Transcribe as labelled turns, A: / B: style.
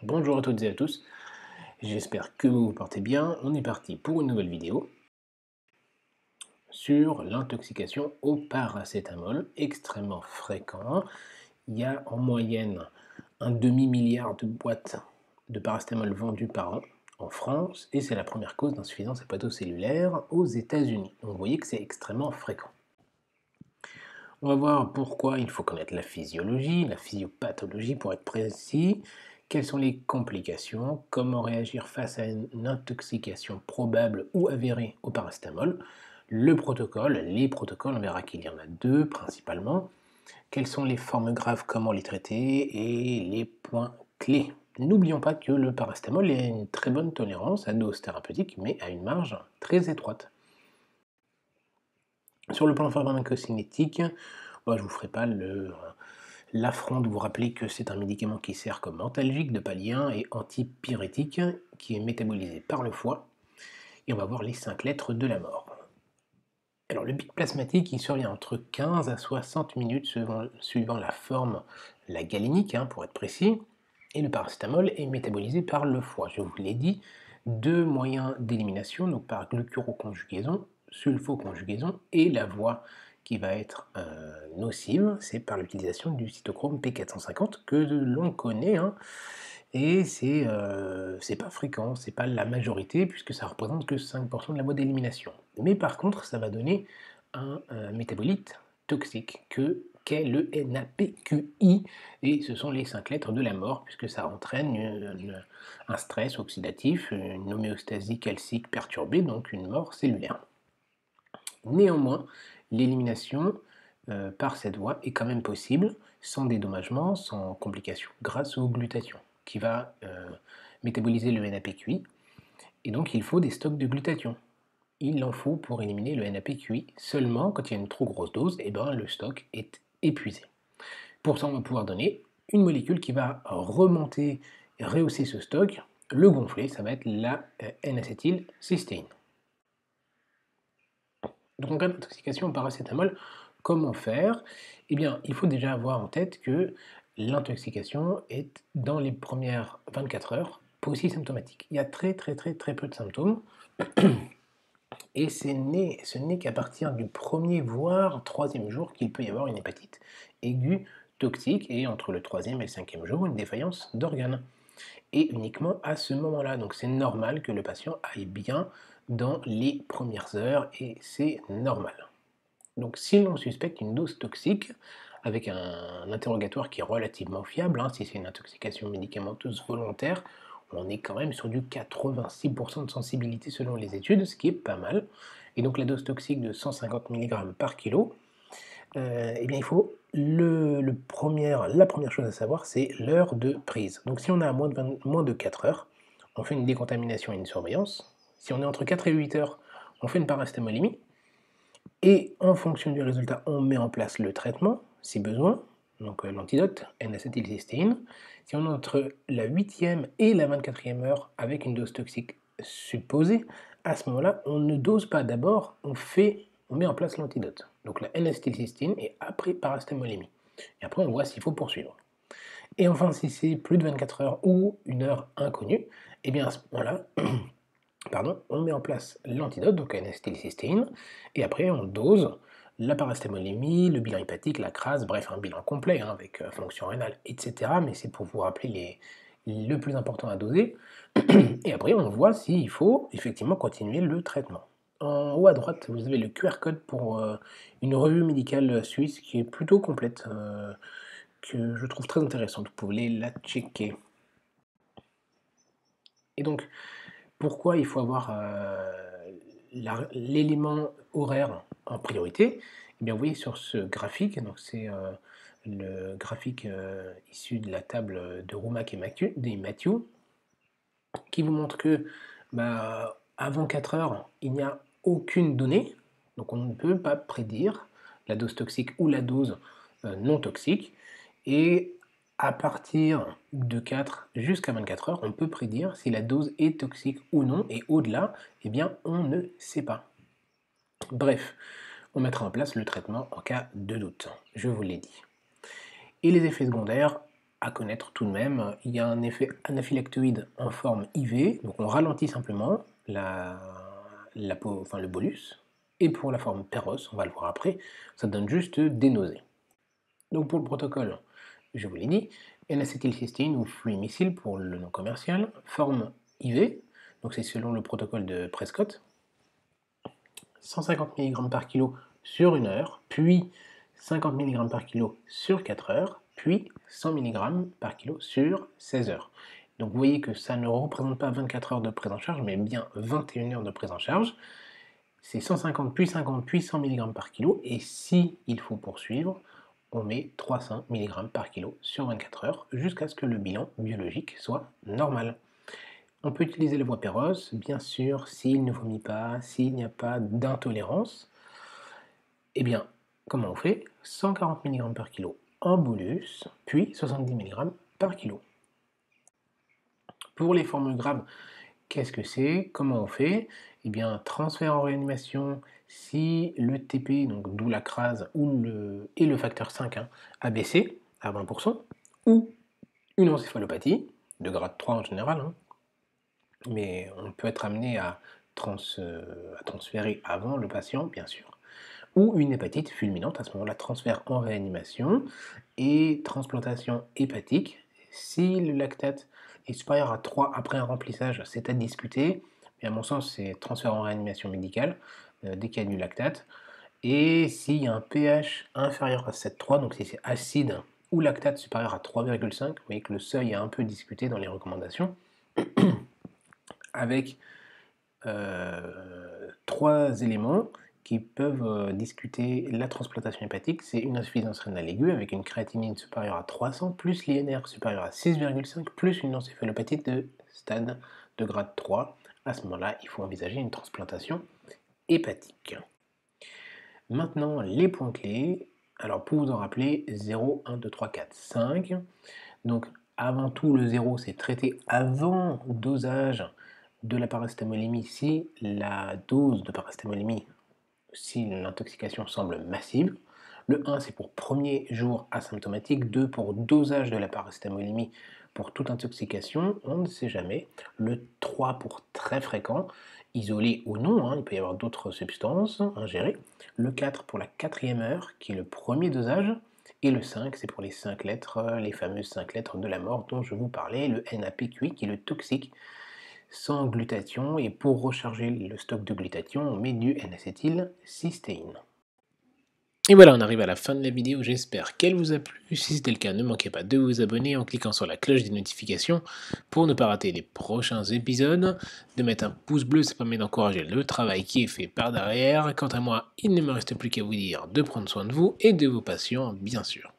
A: Bonjour à toutes et à tous, j'espère que vous vous portez bien. On est parti pour une nouvelle vidéo sur l'intoxication au paracétamol, extrêmement fréquent. Il y a en moyenne un demi-milliard de boîtes de paracétamol vendues par an en France et c'est la première cause d'insuffisance hépatocellulaire aux États-Unis. Donc vous voyez que c'est extrêmement fréquent. On va voir pourquoi il faut connaître la physiologie, la physiopathologie pour être précis, quelles sont les complications, comment réagir face à une intoxication probable ou avérée au paracétamol, le protocole, les protocoles, on verra qu'il y en a deux principalement, quelles sont les formes graves, comment les traiter et les points clés. N'oublions pas que le paracétamol a une très bonne tolérance à dose thérapeutique mais à une marge très étroite. Sur le plan pharmacocinétique, je ne vous ferai pas l'affront de vous rappeler que c'est un médicament qui sert comme antalgique de pallier et antipyrétique, qui est métabolisé par le foie. Et on va voir les 5 lettres de la mort. Alors le pic plasmatique, il survient entre 15 à 60 minutes suivant la forme, la galénique pour être précis, et le paracétamol est métabolisé par le foie. Je vous l'ai dit, deux moyens d'élimination, donc par glucuroconjugaison, sulfoconjugaison, et la voie qui va être nocive, c'est par l'utilisation du cytochrome P450 que l'on connaît, et c'est pas fréquent, c'est pas la majorité puisque ça représente que 5% de la voie d'élimination. Mais par contre, ça va donner un métabolite toxique qu'est le NAPQI, et ce sont les 5 lettres de la mort puisque ça entraîne un stress oxydatif, une homéostasie calcique perturbée, donc une mort cellulaire. Néanmoins, l'élimination par cette voie est quand même possible, sans dédommagement, sans complications, grâce au glutathion, qui va métaboliser le NAPQI, et donc il faut des stocks de glutathion. Il en faut pour éliminer le NAPQI, seulement quand il y a une trop grosse dose, le stock est épuisé. Pour ça, on va pouvoir donner une molécule qui va remonter, rehausser ce stock, le gonfler, ça va être la N-acétylcystéine. Donc en cas d'intoxication au paracétamol, comment faire? Eh bien, il faut déjà avoir en tête que l'intoxication est dans les premières 24 heures symptomatique. Il y a très peu de symptômes et ce n'est qu'à partir du premier voire troisième jour qu'il peut y avoir une hépatite aiguë toxique et entre le troisième et le cinquième jour une défaillance d'organes. Et uniquement à ce moment-là. Donc c'est normal que le patient aille bien dans les premières heures et c'est normal. Donc si l'on suspecte une dose toxique, avec un interrogatoire qui est relativement fiable, si c'est une intoxication médicamenteuse volontaire, on est quand même sur du 86% de sensibilité selon les études, ce qui est pas mal. Et donc la dose toxique de 150 mg par kilo, il faut la première chose à savoir, c'est l'heure de prise. Donc si on a moins de 4 heures, on fait une décontamination et une surveillance. Si on est entre 4 et 8 heures, on fait une paracétamolémie. Et en fonction du résultat, on met en place le traitement, si besoin, donc l'antidote, N-acétylcystéine. Si on est entre la 8e et la 24e heure avec une dose toxique supposée, à ce moment-là, on ne dose pas d'abord, on met en place l'antidote, donc la N-acétylcystéine, et après paracétamolémie. Et après, on voit s'il faut poursuivre. Et enfin, si c'est plus de 24 heures ou une heure inconnue, à ce moment-là, on met en place l'antidote, donc N-acétylcystéine, et après on dose la paracétamolémie, le bilan hépatique, la CRAS, bref un bilan complet avec fonction rénale, etc. Mais c'est pour vous rappeler le plus important à doser. Et après on voit s'il faut effectivement continuer le traitement. En haut à droite, vous avez le QR code pour une revue médicale suisse qui est plutôt complète, que je trouve très intéressante. Vous pouvez la checker. Et donc, pourquoi il faut avoir l'élément horaire en priorité? Eh bien, vous voyez sur ce graphique, donc c'est le graphique issu de la table de Roumac et Mathieu, qui vous montre que avant 4 heures, il n'y a aucune donnée, donc on ne peut pas prédire la dose toxique ou la dose non toxique, et à partir de 4 jusqu'à 24 heures, on peut prédire si la dose est toxique ou non, et au-delà, on ne sait pas. Bref, on mettra en place le traitement en cas de doute, je vous l'ai dit. Et les effets secondaires, à connaître tout de même. Il y a un effet anaphylactoïde en forme IV, donc on ralentit simplement le bolus. Et pour la forme Péros, on va le voir après, ça donne juste des nausées. Donc pour le protocole, je vous l'ai dit, N-acétylcystéine ou fluimicine pour le nom commercial, forme IV, donc c'est selon le protocole de Prescott, 150 mg par kilo sur 1 heure, puis 50 mg par kilo sur 4 heures, puis 100 mg par kilo sur 16 heures. Donc vous voyez que ça ne représente pas 24 heures de prise en charge, mais bien 21 heures de prise en charge. C'est 150 puis 50 puis 100 mg par kilo, et si il faut poursuivre, on met 300 mg par kilo sur 24 heures jusqu'à ce que le bilan biologique soit normal. On peut utiliser le voie Péros, bien sûr, s'il ne vomit pas, s'il n'y a pas d'intolérance. Eh bien, comment on fait? 140 mg par kilo en bolus, puis 70 mg par kilo. Pour les formes graves, qu'est-ce que c'est? Comment on fait? Eh bien, transfert en réanimation si le TP, donc d'où la crase, et le facteur 5 a baissé à 20%, ou une encéphalopathie, de grade 3 en général, mais on peut être amené à transférer avant le patient, bien sûr, ou une hépatite fulminante, à ce moment-là, transfert en réanimation et transplantation hépatique. Si le lactate est supérieur à 3 après un remplissage, c'est à discuter, mais à mon sens, c'est transfert en réanimation médicale dès qu'il y a du lactate. Et s'il y a un pH inférieur à 7,3, donc si c'est acide ou lactate supérieur à 3,5, vous voyez que le seuil est un peu discuté dans les recommandations, avec 3 éléments qui peuvent discuter la transplantation hépatique. C'est une insuffisance rénale aiguë avec une créatinine supérieure à 300, plus l'INR supérieur à 6,5, plus une encéphalopathie de stade de grade 3. À ce moment-là, il faut envisager une transplantation hépatique. Maintenant, les points clés. Alors, pour vous en rappeler, 0, 1, 2, 3, 4, 5. Donc, avant tout, le 0, c'est traité avant dosage de la paracétamolémie si la dose de paracétamolémie, si l'intoxication semble massive. Le 1, c'est pour premier jour asymptomatique. 2, pour dosage de la paracétamolémie pour toute intoxication, on ne sait jamais. Le 3, pour très fréquent, isolé ou non, il peut y avoir d'autres substances ingérées. Le 4, pour la 4e heure, qui est le premier dosage. Et le 5, c'est pour les 5 lettres, les fameuses 5 lettres de la mort dont je vous parlais, le NAPQI, qui est le toxique, sans glutathion, et pour recharger le stock de glutathion, on met du N-acétylcystéine. Et voilà, on arrive à la fin de la vidéo, j'espère qu'elle vous a plu. Si c'était le cas, ne manquez pas de vous abonner en cliquant sur la cloche des notifications pour ne pas rater les prochains épisodes, de mettre un pouce bleu, ça permet d'encourager le travail qui est fait par derrière. Quant à moi, il ne me reste plus qu'à vous dire de prendre soin de vous et de vos patients, bien sûr.